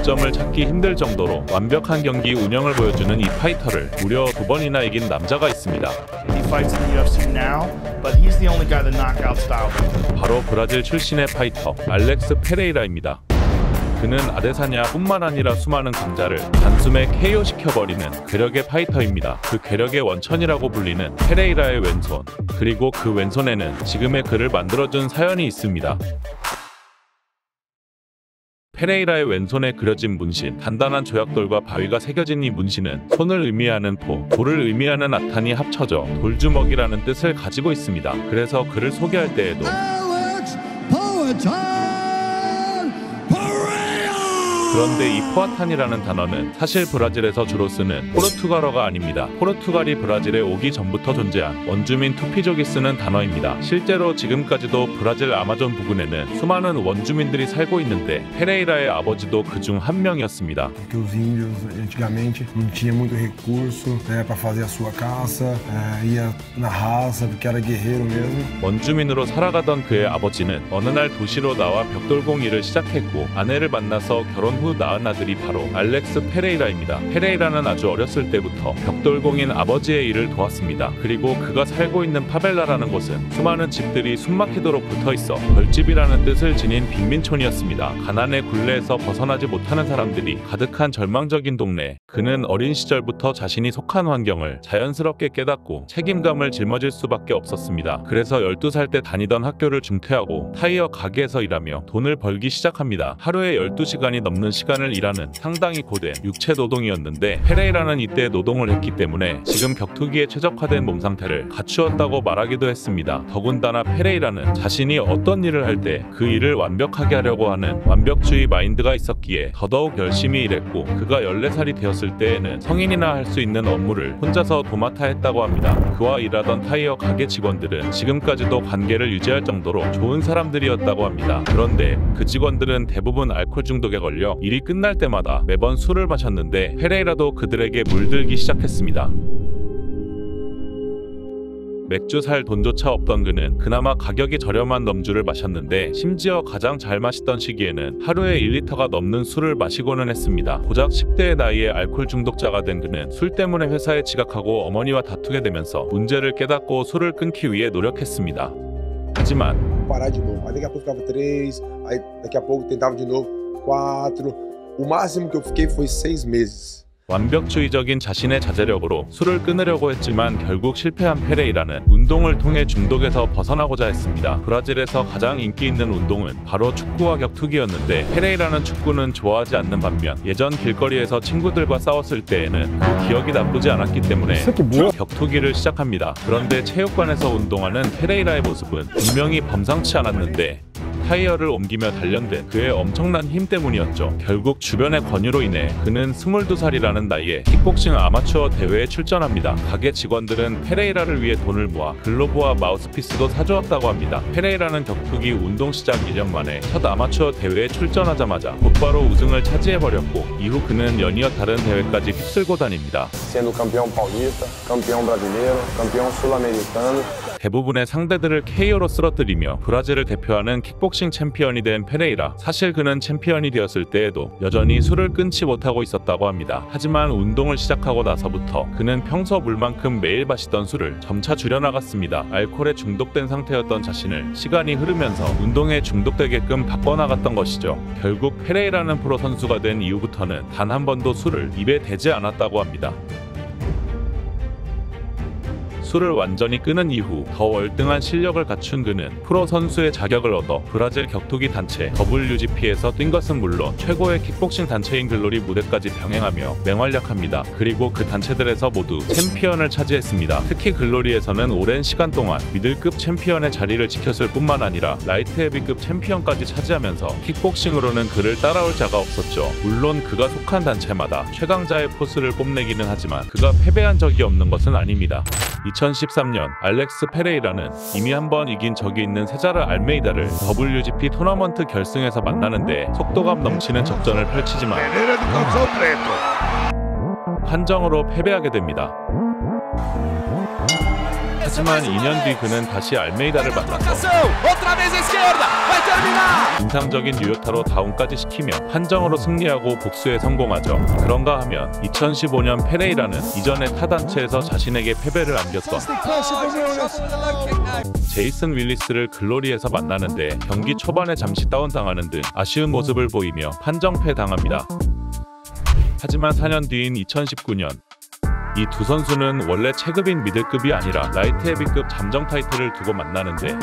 장점을 찾기 힘들 정도로 완벽한 경기 운영을 보여주는 이 파이터를 무려 2번이나 이긴 남자가 있습니다. He fights in the UFC now, but he's the only guy that knockout style. 바로 브라질 출신의 파이터 알렉스 페레이라입니다. 그는 아데사냐뿐만 아니라 수많은 강자를 단숨에 KO시켜버리는 괴력의 파이터입니다. 그 괴력의 원천이라고 불리는 페레이라의 왼손, 그리고 그 왼손에는 지금의 그를 만들어준 사연이 있습니다. 페레이라의 왼손에 그려진 문신, 단단한 조약돌과 바위가 새겨진 이 문신은 손을 의미하는 포, 돌을 의미하는 아탄이 합쳐져 돌주먹이라는 뜻을 가지고 있습니다. 그래서 그를 소개할 때에도 그런데 이 포아탄이라는 단어는 사실 브라질에서 주로 쓰는 포르투갈어가 아닙니다. 포르투갈이 브라질에 오기 전부터 존재한 원주민 투피족이 쓰는 단어입니다. 실제로 지금까지도 브라질 아마존 부근에는 수많은 원주민들이 살고 있는데 페레이라의 아버지도 그중 한 명이었습니다. Os índios antigamente não tinha muito recurso para fazer a sua caça, ia na raça porque era guerreiro mesmo. 원주민으로 살아가던 그의 아버지는 어느 날 도시로 나와 벽돌공 일을 시작했고 아내를 만나서 결혼 후 낳은 아들이 바로 알렉스 페레이라입니다. 페레이라는 아주 어렸을 때부터 벽돌공인 아버지의 일을 도왔습니다. 그리고 그가 살고 있는 파벨라라는 곳은 수많은 집들이 숨막히도록 붙어있어 벌집이라는 뜻을 지닌 빈민촌이었습니다. 가난의 굴레에서 벗어나지 못하는 사람들이 가득한 절망적인 동네. 그는 어린 시절부터 자신이 속한 환경을 자연스럽게 깨닫고 책임감을 짊어질 수밖에 없었습니다. 그래서 12살 때 다니던 학교를 중퇴하고 타이어 가게에서 일하며 돈을 벌기 시작합니다. 하루에 12시간이 넘는 시간을 일하는 상당히 고된 육체 노동이었는데 페레이라는 이때 노동을 했기 때문에 지금 격투기에 최적화된 몸 상태를 갖추었다고 말하기도 했습니다. 더군다나 페레이라는 자신이 어떤 일을 할 때 그 일을 완벽하게 하려고 하는 완벽주의 마인드가 있었기에 더더욱 열심히 일했고 그가 14살이 되었을 때에는 성인이나 할 수 있는 업무를 혼자서 도맡아 했다고 합니다. 그와 일하던 타이어 가게 직원들은 지금까지도 관계를 유지할 정도로 좋은 사람들이었다고 합니다. 그런데 그 직원들은 대부분 알코올 중독에 걸려 일이 끝날 때마다 매번 술을 마셨는데 페레이라도 그들에게 물들기 시작했습니다. 맥주 살 돈조차 없던 그는 그나마 가격이 저렴한 넘주를 마셨는데 심지어 가장 잘 마시던 시기에는 하루에 1리터가 넘는 술을 마시고는 했습니다. 고작 10대의 나이에 알코올 중독자가 된 그는 술 때문에 회사에 지각하고 어머니와 다투게 되면서 문제를 깨닫고 술을 끊기 위해 노력했습니다. 하지만 parar de novo. Aí daqui a pouco ficava 3, aí daqui a pouco tentava de novo 4. O máximo que eu fiquei foi 6 meses. 완벽주의적인 자신의 자제력으로 술을 끊으려고 했지만 결국 실패한 페레이라는 운동을 통해 중독에서 벗어나고자 했습니다. 브라질에서 가장 인기 있는 운동은 바로 축구와 격투기였는데 페레이라는 축구는 좋아하지 않는 반면 예전 길거리에서 친구들과 싸웠을 때에는 그 기억이 나쁘지 않았기 때문에 격투기를 시작합니다. 그런데 체육관에서 운동하는 페레이라의 모습은 분명히 범상치 않았는데 타이어를 옮기며 단련된 그의 엄청난 힘 때문이었죠. 결국 주변의 권유로 인해 그는 22살이라는 나이에 킥복싱 아마추어 대회에 출전합니다. 가게 직원들은 페레이라를 위해 돈을 모아 글로브와 마우스피스도 사주었다고 합니다. 페레이라는 격투기 운동 시작 1년 만에 첫 아마추어 대회에 출전하자마자 곧바로 우승을 차지해버렸고 이후 그는 연이어 다른 대회까지 휩쓸고 다닙니다. Sendo campeão paulista, campeão brasileiro, campeão sul-americano. 대부분의 상대들을 KO로 쓰러뜨리며 브라질을 대표하는 킥복싱 챔피언이 된 페레이라. 사실 그는 챔피언이 되었을 때에도 여전히 술을 끊지 못하고 있었다고 합니다. 하지만 운동을 시작하고 나서부터 그는 평소 물만큼 매일 마시던 술을 점차 줄여나갔습니다. 알코올에 중독된 상태였던 자신을 시간이 흐르면서 운동에 중독되게끔 바꿔나갔던 것이죠. 결국 페레이라는 프로 선수가 된 이후부터는 단 한 번도 술을 입에 대지 않았다고 합니다. 술을 완전히 끊은 이후 더 월등한 실력을 갖춘 그는 프로 선수의 자격을 얻어 브라질 격투기 단체 WGP에서 뛴 것은 물론 최고의 킥복싱 단체인 글로리 무대까지 병행하며 맹활약합니다. 그리고 그 단체들에서 모두 챔피언을 차지했습니다. 특히 글로리에서는 오랜 시간 동안 미들급 챔피언의 자리를 지켰을 뿐만 아니라 라이트 헤비급 챔피언까지 차지하면서 킥복싱으로는 그를 따라올 자가 없었죠. 물론 그가 속한 단체마다 최강자의 포스를 뽐내기는 하지만 그가 패배한 적이 없는 것은 아닙니다. 2013년 알렉스 페레이라는 이미 한번 이긴 적이 있는 세자르 알메이다를 WGP 토너먼트 결승에서 만나는데 속도감 넘치는 접전을 펼치지만 판정으로 패배하게 됩니다. 하지만 2년 뒤 그는 다시 알메이다를 만나서 인상적인 유효타로 다운까지 시키며 판정으로 승리하고 복수에 성공하죠. 그런가 하면 2015년 페레이라는 이전에 타 단체에서 자신에게 패배를 안겼던 제이슨 윌리스를 글로리에서 만나는데 경기 초반에 잠시 다운당하는 등 아쉬운 모습을 보이며 판정패 당합니다. 하지만 4년 뒤인 2019년 이 두 선수는 원래 체급인 미들급이 아니라 라이트 헤비급 잠정 타이틀을 두고 만나는데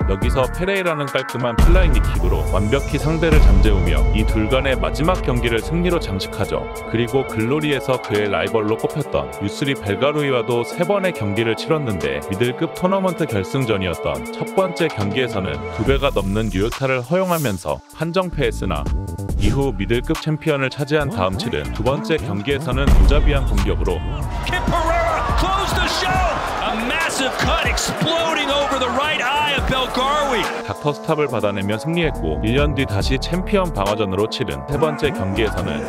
여기서 페레이라는 깔끔한 플라잉 킥으로 완벽히 상대를 잠재우며 이 둘 간의 마지막 경기를 승리로 장식하죠. 그리고 글로리에서 그의 라이벌로 꼽혔던 유스리 벨가루이와도 3번의 경기를 치렀는데 미들급 토너먼트 결승전이었던 첫 번째 경기에서는 2배가 넘는 유효타를 허용하면서 판정패했으나 이후 미들급 챔피언을 차지한 다음 치른 두 번째 경기에서는 무자비한 공격으로 닥터 스탑을 받아내며 승리했고 1년 뒤 다시 챔피언 방어전으로 치른 세 번째 경기에서는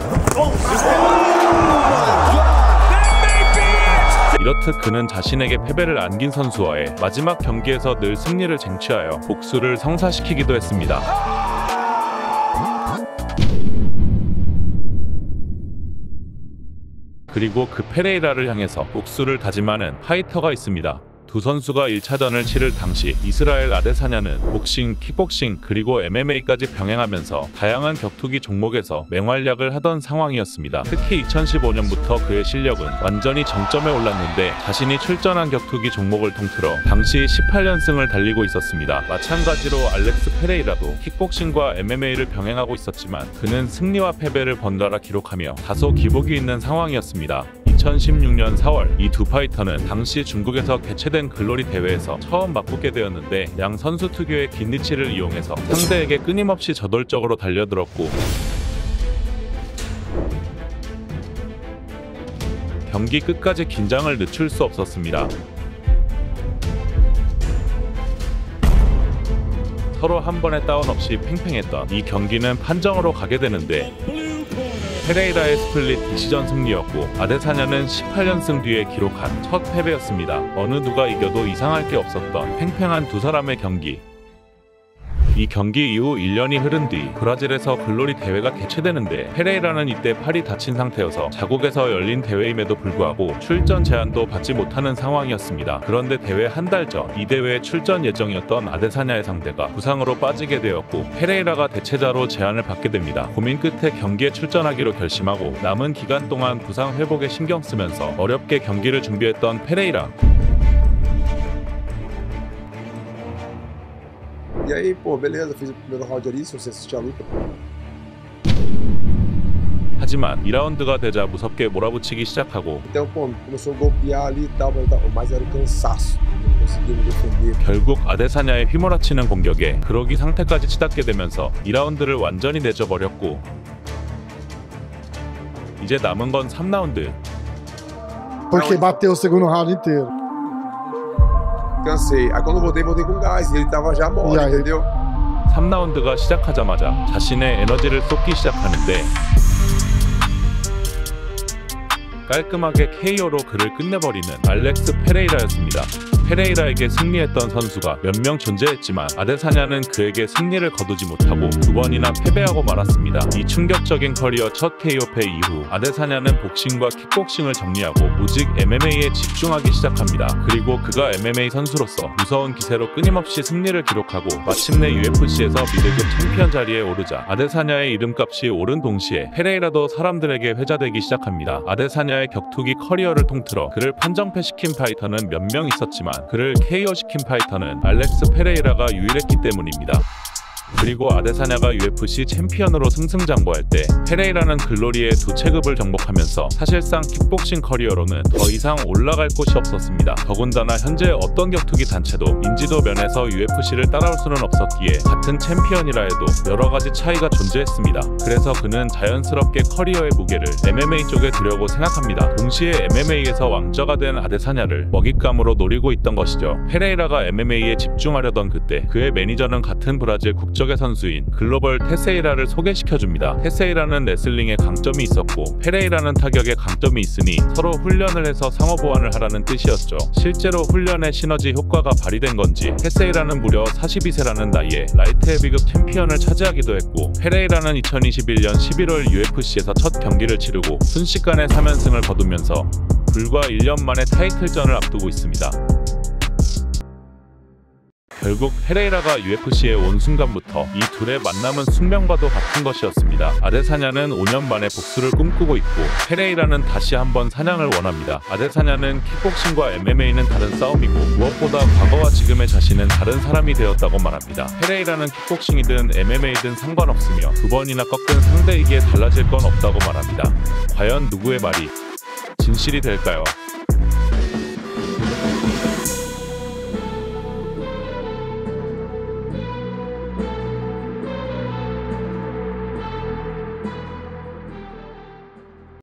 이렇듯 그는 자신에게 패배를 안긴 선수와의 마지막 경기에서 늘 승리를 쟁취하여 복수를 성사시키기도 했습니다. 그리고 그 페레이라를 향해서 복수를 다짐하는 파이터가 있습니다. 두 선수가 1차전을 치를 당시 이스라엘 아데사냐는 복싱, 킥복싱, 그리고 MMA까지 병행하면서 다양한 격투기 종목에서 맹활약을 하던 상황이었습니다. 특히 2015년부터 그의 실력은 완전히 정점에 올랐는데 자신이 출전한 격투기 종목을 통틀어 당시 18연승을 달리고 있었습니다. 마찬가지로 알렉스 페레이라도 킥복싱과 MMA를 병행하고 있었지만 그는 승리와 패배를 번갈아 기록하며 다소 기복이 있는 상황이었습니다. 2016년 4월 이 두 파이터는 당시 중국에서 개최된 글로리 대회에서 처음 맞붙게 되었는데 양 선수 특유의 긴 리치를 이용해서 상대에게 끊임없이 저돌적으로 달려들었고 경기 끝까지 긴장을 늦출 수 없었습니다. 서로 한 번의 다운 없이 팽팽했던 이 경기는 판정으로 가게 되는데 페레이라의 스플릿 디시전 승리였고 아데사냐는 18연승 뒤에 기록한 첫 패배였습니다. 어느 누가 이겨도 이상할 게 없었던 팽팽한 두 사람의 경기. 이 경기 이후 1년이 흐른 뒤 브라질에서 글로리 대회가 개최되는데 페레이라는 이때 팔이 다친 상태여서 자국에서 열린 대회임에도 불구하고 출전 제안도 받지 못하는 상황이었습니다. 그런데 대회 한 달 전 이 대회에 출전 예정이었던 아데사냐의 상대가 부상으로 빠지게 되었고 페레이라가 대체자로 제안을 받게 됩니다. 고민 끝에 경기에 출전하기로 결심하고 남은 기간 동안 부상 회복에 신경 쓰면서 어렵게 경기를 준비했던 페레이라. E aí, pô, beleza, fiz o primeiro round ali, se você assistir a luta. 하지만 2라운드가 되자 무섭게 몰아붙이기 시작하고 Então, pô, começou a golpear ali e tal, mas era o cansaço. Não conseguia me defender. 결국 아데사냐의 휘몰아치는 공격에 그러기 상태까지 치닫게 되면서 2라운드를 완전히 내줘버렸고 이제 남은 건 3라운드. Porque bateu o segundo round inteiro. Cansei. Aí quando voltei com gás e ele tava já mole, entendeu? 3라운드가 시작하자마자 자신의 에너지를 쏟기 시작하는데 깔끔하게 KO로 그를 끝내버리는 알렉스 페레이라였습니다. 페레이라에게 승리했던 선수가 몇 명 존재했지만 아데사냐는 그에게 승리를 거두지 못하고 2번이나 패배하고 말았습니다. 이 충격적인 커리어 첫 KO 패 이후 아데사냐는 복싱과 킥복싱을 정리하고 오직 MMA에 집중하기 시작합니다. 그리고 그가 MMA 선수로서 무서운 기세로 끊임없이 승리를 기록하고 마침내 UFC에서 미들급 챔피언 자리에 오르자 아데사냐의 이름값이 오른 동시에 페레이라도 사람들에게 회자되기 시작합니다. 아데사냐의 격투기 커리어를 통틀어 그를 판정패시킨 파이터는 몇 명 있었지만 그를 KO시킨 파이터는 알렉스 페레이라가 유일했기 때문입니다. 그리고 아데사냐가 UFC 챔피언으로 승승장구할 때 페레이라는 글로리의 두 체급을 정복하면서 사실상 킥복싱 커리어로는 더 이상 올라갈 곳이 없었습니다. 더군다나 현재 어떤 격투기 단체도 인지도 면에서 UFC를 따라올 수는 없었기에 같은 챔피언이라 해도 여러가지 차이가 존재했습니다. 그래서 그는 자연스럽게 커리어의 무게를 MMA 쪽에 두려고 생각합니다. 동시에 MMA에서 왕좌가 된 아데사냐를 먹잇감으로 노리고 있던 것이죠. 페레이라가 MMA에 집중하려던 그때 그의 매니저는 같은 브라질 국적 국적의 선수인 글로벌 테세이라를 소개시켜줍니다. 테세이라는 레슬링에 강점이 있었고 페레이라는 타격에 강점이 있으니 서로 훈련을 해서 상호 보완을 하라는 뜻이었죠. 실제로 훈련의 시너지 효과가 발휘된 건지 테세이라는 무려 42세라는 나이에 라이트 헤비급 챔피언을 차지하기도 했고, 페레이라는 2021년 11월 UFC에서 첫 경기를 치르고 순식간에 3연승을 거두면서 불과 1년 만에 타이틀전을 앞두고 있습니다. 결국 페레이라가 UFC에 온 순간부터 이 둘의 만남은 숙명과도 같은 것이었습니다. 아데사냐는 5년 만에 복수를 꿈꾸고 있고 페레이라는 다시 한번 사냥을 원합니다. 아데사냐는 킥복싱과 MMA는 다른 싸움이고 무엇보다 과거와 지금의 자신은 다른 사람이 되었다고 말합니다. 페레이라는 킥복싱이든 MMA든 상관없으며 2번이나 꺾은 상대에게 달라질 건 없다고 말합니다. 과연 누구의 말이 진실이 될까요?